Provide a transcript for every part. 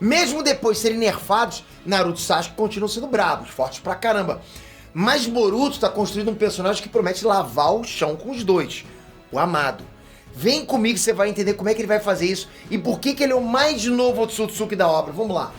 Mesmo depois de serem nerfados, Naruto e Sasuke continuam sendo bravos, fortes pra caramba. Mas Boruto tá construindo um personagem que promete lavar o chão com os dois, o Amado. Vem comigo que você vai entender como é que ele vai fazer isso e por que ele é o mais novo Otsutsuki da obra. Vamos lá.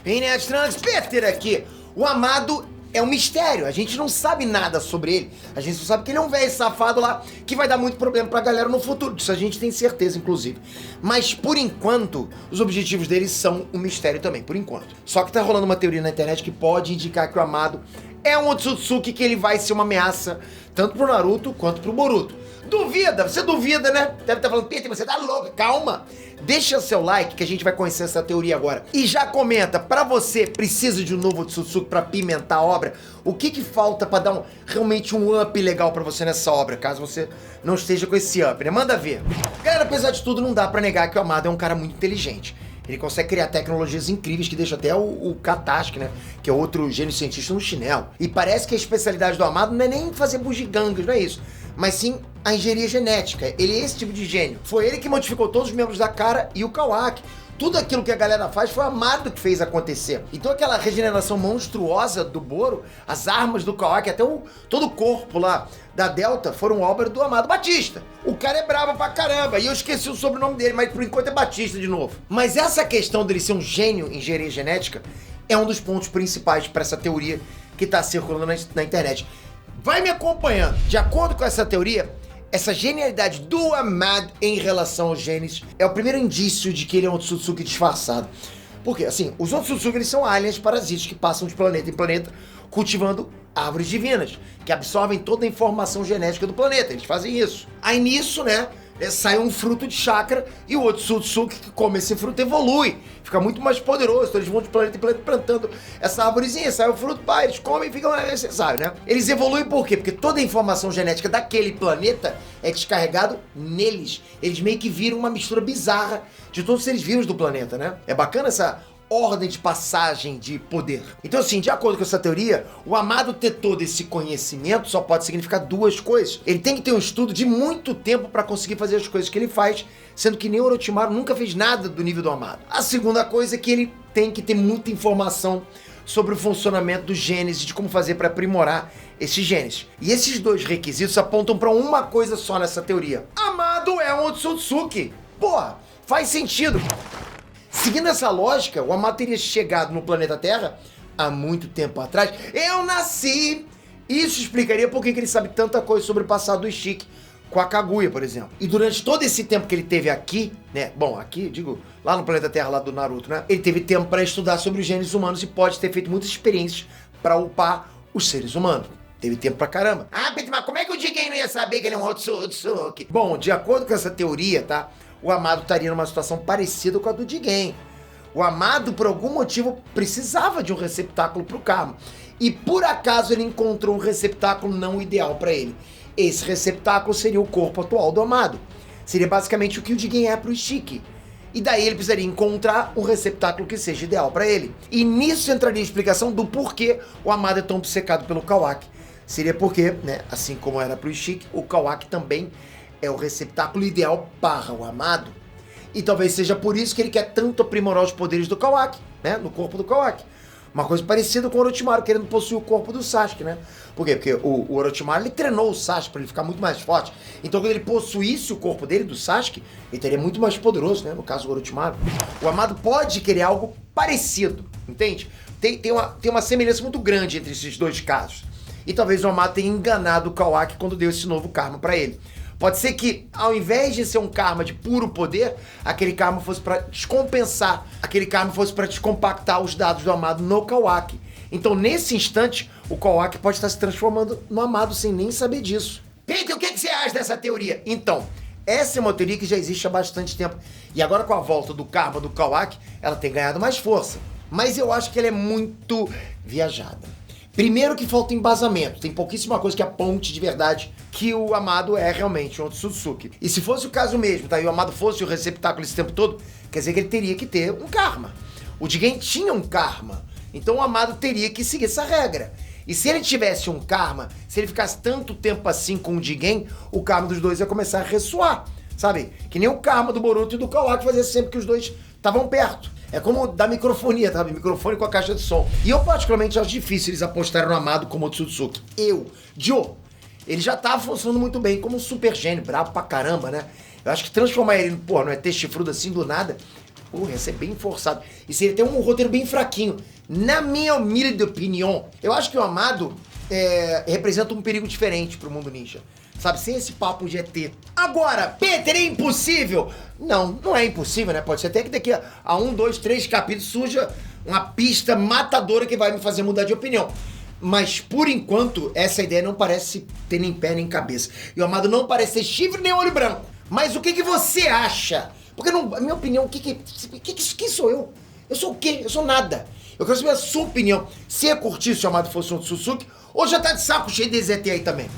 Vem, Nerd Trunks, Peter aqui. O Amado é um mistério, a gente não sabe nada sobre ele. A gente só sabe que ele é um velho safado lá que vai dar muito problema pra galera no futuro. Disso a gente tem certeza, inclusive. Mas, por enquanto, os objetivos dele são um mistério também, por enquanto. Só que tá rolando uma teoria na internet que pode indicar que o Amado é um Otsutsuki, que ele vai ser uma ameaça tanto pro Naruto quanto pro Boruto. Duvida? Você duvida, né? Deve estar falando, Peter, você tá louco, calma. Deixa seu like que a gente vai conhecer essa teoria agora. E já comenta, pra você, precisa de um novo Otsutsuki pra pimentar a obra? O que falta pra dar realmente um up legal pra você nessa obra, caso você não esteja com esse up, né? Manda ver. Galera, apesar de tudo, não dá pra negar que o Amado é um cara muito inteligente. Ele consegue criar tecnologias incríveis que deixam até o Katasuki, né? Que é outro gênio cientista no chinelo. E parece que a especialidade do Amado não é nem fazer bugigangas, não é isso. Mas sim a engenharia genética. Ele é esse tipo de gênio. Foi ele que modificou todos os membros da Chara e o Kawaki. Tudo aquilo que a galera faz foi o Amado que fez acontecer. Então aquela regeneração monstruosa do Boro, as armas do Kawaki, até todo o corpo lá da Delta foram obra do Amado Batista. O cara é bravo pra caramba, e eu esqueci o sobrenome dele, mas por enquanto é Batista de novo. Mas essa questão dele ser um gênio em engenharia genética é um dos pontos principais para essa teoria que tá circulando na internet. Vai me acompanhando. De acordo com essa teoria, essa genialidade do Amado em relação aos genes é o primeiro indício de que ele é um Otsutsuki disfarçado. Porque, assim, os Otsutsuki eles são aliens parasitas que passam de planeta em planeta cultivando árvores divinas, que absorvem toda a informação genética do planeta. Eles fazem isso. Aí nisso, né, sai um fruto de chakra e o Otsutsuki que come esse fruto evolui, fica muito mais poderoso. Então eles vão de planeta em planeta plantando essa árvorezinha, sai o fruto, pá, eles comem e ficam, você sabe, né? Eles evoluem por quê? Porque toda a informação genética daquele planeta é descarregado neles. Eles meio que viram uma mistura bizarra de todos os seres vivos do planeta, né? É bacana essa ordem de passagem de poder. Então assim, de acordo com essa teoria, o Amado ter todo esse conhecimento só pode significar duas coisas. Ele tem que ter um estudo de muito tempo para conseguir fazer as coisas que ele faz, sendo que nem o Orochimaru nunca fez nada do nível do Amado. A segunda coisa é que ele tem que ter muita informação sobre o funcionamento dos genes e de como fazer para aprimorar esses genes. E esses dois requisitos apontam para uma coisa só nessa teoria. Amado é um Otsutsuki. Porra, faz sentido. Seguindo essa lógica, o Amado teria chegado no planeta Terra há muito tempo atrás. Eu nasci! Isso explicaria por que ele sabe tanta coisa sobre o passado do Ishiki com a Kaguya, por exemplo. E durante todo esse tempo que ele teve aqui, né? Bom, aqui, digo, lá no planeta Terra, lá do Naruto, né? Ele teve tempo para estudar sobre os genes humanos e pode ter feito muitas experiências para upar os seres humanos. Teve tempo pra caramba. Ah, Peter, mas como é que o Jigen não ia saber que ele é um Otsutsuki? Bom, de acordo com essa teoria, tá? O Amado estaria numa situação parecida com a do Jigen. O Amado, por algum motivo, precisava de um receptáculo pro karma. E por acaso ele encontrou um receptáculo não ideal para ele. Esse receptáculo seria o corpo atual do Amado. Seria basicamente o que o Jigen é pro Ishiki. E daí ele precisaria encontrar um receptáculo que seja ideal para ele. E nisso entraria a explicação do porquê o Amado é tão obcecado pelo Kawaki. Seria porque, né, assim como era pro Ishiki, o Kawaki também é o receptáculo ideal para o Amado. E talvez seja por isso que ele quer tanto aprimorar os poderes do Kawaki, né? No corpo do Kawaki. Uma coisa parecida com o Orochimaru querendo possuir o corpo do Sasuke, né? Por quê? Porque o Orochimaru ele treinou o Sasuke para ele ficar muito mais forte. Então quando ele possuísse o corpo dele, do Sasuke, ele teria muito mais poderoso, né? No caso do Orochimaru. O Amado pode querer algo parecido, entende? Tem uma semelhança muito grande entre esses dois casos. E talvez o Amado tenha enganado o Kawaki quando deu esse novo karma para ele. Pode ser que, ao invés de ser um karma de puro poder, aquele karma fosse para descompensar, aquele karma fosse para descompactar os dados do Amado no Kawaki. Então, nesse instante, o Kawaki pode estar se transformando no Amado sem nem saber disso. Peter, o que você acha dessa teoria? Então, essa é uma teoria que já existe há bastante tempo. E agora, com a volta do karma do Kawaki, ela tem ganhado mais força. Mas eu acho que ela é muito viajada. Primeiro que falta embasamento, tem pouquíssima coisa que aponte de verdade que o Amado é realmente um Otsutsuki. E se fosse o caso mesmo, tá? E o Amado fosse o receptáculo esse tempo todo, quer dizer que ele teria que ter um karma. O Jigen tinha um karma, então o Amado teria que seguir essa regra. E se ele tivesse um karma, se ele ficasse tanto tempo assim com o Jigen, o karma dos dois ia começar a ressoar, sabe? Que nem o karma do Boruto e do Kawaki fazia sempre que os dois estavam perto. É como da microfonia, sabe? Microfone com a caixa de som. E eu particularmente acho difícil eles apostarem no Amado como o Otsutsuki. Joe, ele já tava funcionando muito bem como um super gênio, brabo pra caramba, né? Eu acho que transformar ele, pô, não é ter chifrudo assim do nada, porra, ia ser bem forçado. E se ele tem um roteiro bem fraquinho. Na minha humilde opinião, eu acho que o Amado representa um perigo diferente pro mundo ninja. Sabe, sem esse papo de ET. Agora, Peter, é impossível? Não, não é impossível, né? Pode ser até que daqui a 1, 2, 3 capítulos surja uma pista matadora que vai me fazer mudar de opinião. Mas, por enquanto, essa ideia não parece ter nem pé nem cabeça. E o Amado não parece ter chifre nem olho branco. Mas o que você acha? Porque, na minha opinião, quem sou eu? Eu sou o quê? Eu sou nada. Eu quero saber a sua opinião. Se é curtir se o Amado fosse um Otsutsuki, ou já tá de saco cheio de ZT aí também?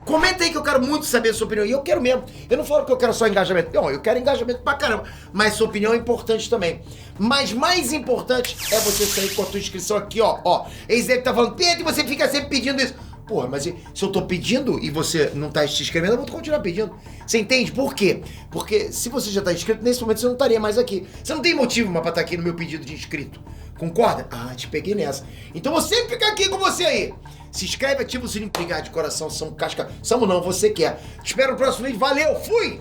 Comenta aí que eu quero muito saber a sua opinião. E eu quero mesmo. Eu não falo que eu quero só engajamento. Não, eu quero engajamento pra caramba. Mas sua opinião é importante também. Mas mais importante é você sair com a tua inscrição aqui, ó. Eles devem estar falando, Pedro, você fica sempre pedindo isso. Porra, mas se eu tô pedindo e você não tá se inscrevendo, eu vou continuar pedindo. Você entende? Por quê? Porque se você já tá inscrito, nesse momento você não estaria mais aqui. Você não tem motivo mais pra estar aqui no meu pedido de inscrito. Concorda? Ah, te peguei nessa. Então eu sempre fico aqui com você aí. Se inscreve, ativa o sininho, obrigado de coração, Samu Casca. Samu não, você quer. Te espero no próximo vídeo. Valeu, fui!